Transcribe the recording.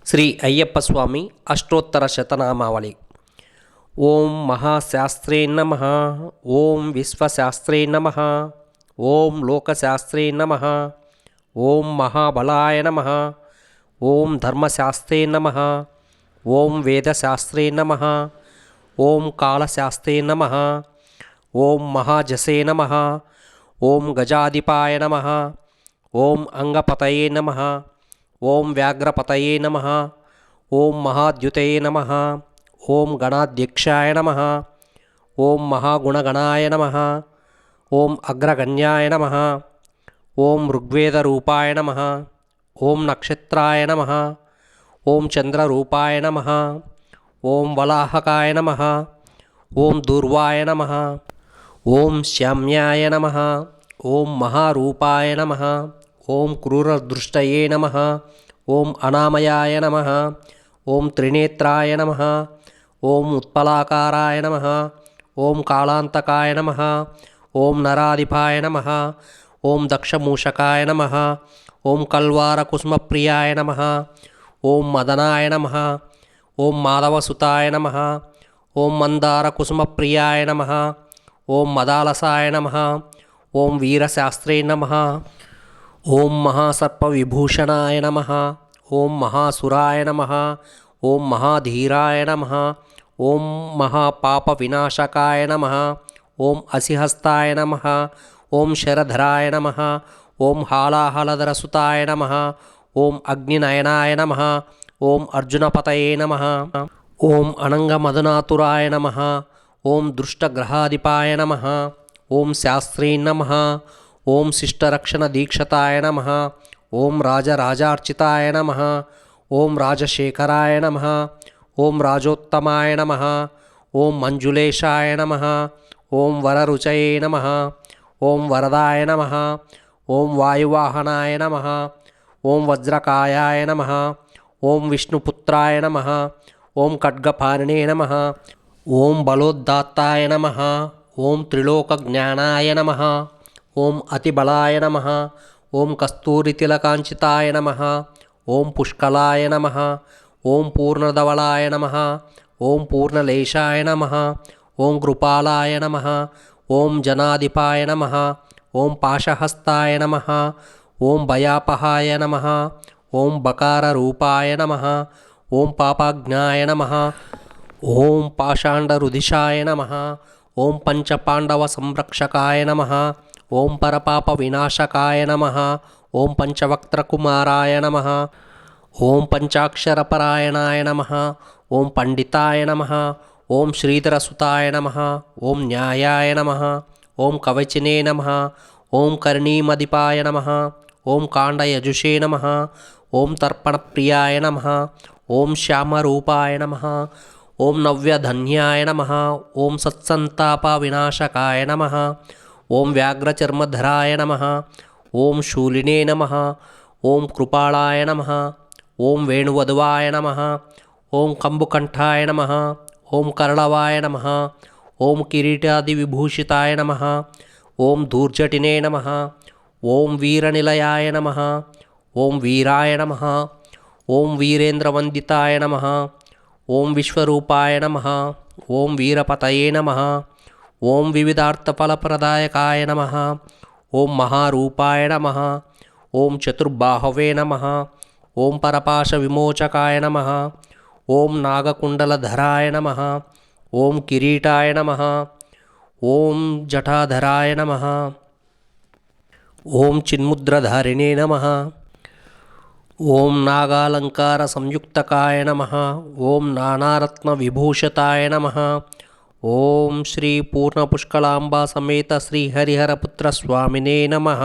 ಶ್ರೀ ಅಯ್ಯಪ್ಪ ಸ್ವಾಮಿ ಅಷ್ಟೋತ್ತರ ಶತನಾಮಾವಳಿ. ಓಂ ಮಹಾಶಾಸ್ತ್ರೇ ನಮಃ. ಓಂ ವಿಶ್ವಶಾಸ್ತ್ರೇ ನಮಃ. ಓಂ ಲೋಕಶಾಸ್ತ್ರೇ ನಮಃ. ಓಂ ಮಹಾಬಲಾಯ ನಮಃ. ಓಂ ಧರ್ಮಶಾಸ್ತ್ರೇ ನಮಃ. ಓಂ ವೇದಶಾಸ್ತ್ರೇ ನಮಃ. ಓಂ ಕಾಳಶಾಸ್ತ್ರೇ ನಮಃ. ಓಂ ಮಹಾಜಸೇ ನಮಃ. ಓಂ ಗಜಾಧಿಪಾಯ ನಮಃ. ಓಂ ಅಂಗಪತಯೇ ನಮಃ. ಓಂ ವ್ಯಾಘ್ರಪತಯೇ ನಮಃ. ಓಂ ಮಹಾದ್ಯುತಯೇ ನಮಃ. ಓಂ ಗಣಾಧ್ಯಕ್ಷಾಯ ನಮಃ. ಓಂ ಮಹಾಗುಣಗಣಾಯ ನಮಃ. ಓಂ ಅಗ್ರಗಣ್ಯಾಯ ನಮಃ. ಓಂ ಋಗ್ವೇದರೂಪಾಯ ನಮಃ. ಓಂ ನಕ್ಷತ್ರಾಯ ನಮಃ. ಓಂ ಚಂದ್ರರೂಪಾಯ ನಮಃ. ಓಂ ವಲಾಹಕಾಯ ನಮಃ. ಓಂ ದೂರ್ವಾಯ ನಮಃ. ಓಂ ಶ್ಯಾಮ್ಯಾಯ ನಮಃ. ಓಂ ಮಹಾರೂಪಾಯ ನಮಃ. ಓಂ ಕ್ರೂರದೃಷ್ಟಯೇ ನಮಃ. ಓಂ ಅನಾಮಯಾಯ ನಮಃ. ಓಂ ತ್ರಿನೇತ್ರಾಯ ನಮಃ. ಓಂ ಉತ್ಪಲಾಕಾರಾಯ ನಮಃ. ಓಂ ಕಾಳಾಂತಕಾಯ ನಮಃ. ಓಂ ನರಾಧಿಪಾಯ ನಮಃ. ಓಂ ದಕ್ಷಮೂಷಕಾಯ ನಮಃ. ಓಂ ಕಲ್ವಾರಕುಸುಮಪ್ರಿಯಾಯ ನಮಃ. ಓಂ ಮದನಾಯ ನಮಃ. ಓಂ ಮಾಧವಸುತಾಯ ನಮಃ. ಓಂ ಮಂದಾರಕುಸುಮಪ್ರಿಯಾಯ ನಮಃ. ಓಂ ಮದಾಲಸಾಯ ನಮಃ. ಓಂ ವೀರಶಾಸ್ತ್ರೇ ನಮಃ. ಓಂ ಮಹಾಸರ್ಪವಿಭೂಷಣಾಯ ನಮಃ. ಓಂ ಮಹಾಸುರಾಯ ನಮಃ. ಓಂ ಮಹಾಧೀರಾಯ ನಮಃ. ಓಂ ಮಹಾಪಾಪವಿನಾಶಕಾಯ ನಮಃ. ಓಂ ಅಸಿಹಸ್ತಾಯ ನಮಃ. ಓಂ ಶರಧರಾಯ ನಮಃ. ಓಂ ಹಾಲಾಹಲಧರಸುತಾಯ ನಮಃ. ಓಂ ಅಗ್ನಿನಯನಾಯ ನಮಃ. ಓಂ ಅರ್ಜುನಪತಯೇ ನಮಃ. ಓಂ ಅನಂಗಮದನಾತುರಾಯ ನಮಃ. ಓಂ ದೃಷ್ಟಗ್ರಹಾಧಿಪಾಯ ನಮಃ. ಓಂ ಶಾಸ್ತ್ರೇ ನಮಃ. ಓಂ ಶಿಷ್ಟರಕ್ಷಣದೀಕ್ಷತಾಯ ನಮಃ. ಓಂ ರಾಜರಾಜಾರ್ಚಿತಾಯ ನಮಃ. ಓಂ ರಾಜಶೇಖರಾಯ ನಮಃ. ಓಂ ರಾಜೋತ್ತಮಾಯ ನಮಃ. ಓಂ ಮಂಜುಲೇಶಾಯ ನಮಃ. ಓಂ ವರರುಚಯೇ ನಮಃ. ಓಂ ವರದಾಯ ನಮಃ. ಓಂ ವಾಯುವಾಹನಾಯ ನಮಃ. ಓಂ ವಜ್ರಕಾಯಾಯ ನಮಃ. ಓಂ ವಿಷ್ಣುಪುತ್ರಾಯ ನಮಃ. ಓಂ ಖಡ್ಗಪಾಣಿನೇ ನಮಃ. ಓಂ ಬಲೋದ್ದಾತ್ತಾಯ ನಮಃ. ಓಂ ತ್ರಿಲೋಕಜ್ಞಾನಾಯ ನಮಃ. ಓಂ ಅತಿಬಲಾಯ ನಮಃ. ಓಂ ಕಸ್ತೂರಿತಿಲಕಾಂಚಿತಾಯ ನಮಃ. ಓಂ ಪುಷ್ಕಲಾಯ ನಮಃ. ಓಂ ಪೂರ್ಣಧವಳಾಯ ನಮಃ. ಓಂ ಪೂರ್ಣಲೇಶಾಯ ನಮಃ. ಓಂ ಕೃಪಾಲಾಯ ನಮಃ. ಓಂ ಜನಾಧಿಪಾಯ ನಮಃ. ಓಂ ಪಾಶಹಸ್ತಾಯ ನಮಃ. ಓಂ ಭಯಾಪಹಾಯ ನಮಃ. ಓಂ ಬಕಾರರೂಪಾಯ ನಮಃ. ಓಂ ಪಾಪಾಜ್ಞಾಯ ನಮಃ. ಓಂ ಪಾಷಾಂಡರುಧಿಷಾಯ ನಮಃ. ಓಂ ಪಂಚಪಾಂಡವ ಸಂರಕ್ಷಕಾಯ ನಮಃ. ಓಂ ಪರಪಾಪವಿನಾಶಕಾಯ ನಮಃ. ಓಂ ಪಂಚವಕ್ತ್ರಕುಮಾರಾಯ ನಮಃ. ಓಂ ಪಂಚಾಕ್ಷರಪರಾಯಣಾಯ ನಮಃ. ಓಂ ಪಂಡಿತಾಯ ನಮಃ. ಓಂ ಶ್ರೀಧರಸುತಾಯ ನಮಃ. ಓಂ ನ್ಯಾಯಾಯ ನಮಃ. ಓಂ ಕವಚಿನೇ ನಮಃ. ಓಂ ಕರ್ಣೀಮಧಿಪಾಯ ನಮಃ. ಓಂ ಕಾಂಡಯಜುಷೇ ನಮಃ. ಓಂ ತರ್ಪಣಪ್ರಿಯಾಯ ನಮಃ. ಓಂ ಶ್ಯಾಮರೂಪಾಯ ನಮಃ. ಓಂ ನವ್ಯಧನ್ಯಾಯ ನಮಃ. ಓಂ ಸತ್ಸಂತಾಪವಿನಾಶಕಾಯ ನಮಃ. ಓಂ ವ್ಯಾಘ್ರಚರ್ಮಧರಾಯ ನಮಃ. ಓಂ ಶೂಲಿನೇ ನಮಃ. ಓಂ ಕೃಪಾಳಾಯ ನಮಃ. ಓಂ ವೇಣುವಧವಾಯ ನಮಃ. ಓಂ ಕಂಬುಕಂಠಾಯ ನಮಃ. ಓಂ ಕರಳವಾಯ ನಮಃ. ಓಂ ಕಿರೀಟಾದಿವಿಭೂಷಿತಾಯ ನಮಃ. ಓಂ ಧೂರ್ಜಟಿನೇ ನಮಃ. ಓಂ ವೀರನಿಲಯಾಯ ನಮಃ. ಓಂ ವೀರಾಯ ನಮಃ. ಓಂ ವೀರೇಂದ್ರವಂದಿತಾಯ ನಮಃ. ಓಂ ವಿಶ್ವರೂಪಾಯ ನಮಃ. ಓಂ ವೀರಪತಯೇ ನಮಃ. ಓಂ ವಿವಿಧಾರ್ಥಫಲಪ್ರದಾಯಕಾಯ ನಮಃ. ಓಂ ಮಹಾರೂಪಾಯ ನಮಃ. ಓಂ ಚತುರ್ಬಾಹವೇ ನಮಃ. ಓಂ ಪರಪಾಶವಿಮೋಚಕಾಯ ನಮಃ. ಓಂ ನಾಗಕುಂಡಲಧರಾಯ ನಮಃ. ಓಂ ಕಿರೀಟಾಯ ನಮಃ. ಓಂ ಜಟಾಧರಾಯ ನಮಃ. ಓಂ ಚಿನ್ಮುದ್ರಧಾರಿಣೇ ನಮಃ. ಓಂ ನಾಗಾಲಂಕಾರ ಸಂಯುಕ್ತಕಾಯ ನಮಃ. ಓಂ ನಾನಾರತ್ನವಿಭೂಷಿತಾಯ ನಮಃ. ಓಂ ಶ್ರೀ ಪೂರ್ಣಪುಷ್ಕಳಾಂಬಾ ಸಮೇತ ಶ್ರೀ ಹರಿಹರಪುತ್ರ ಸ್ವಾಮಿನೇ ನಮಃ.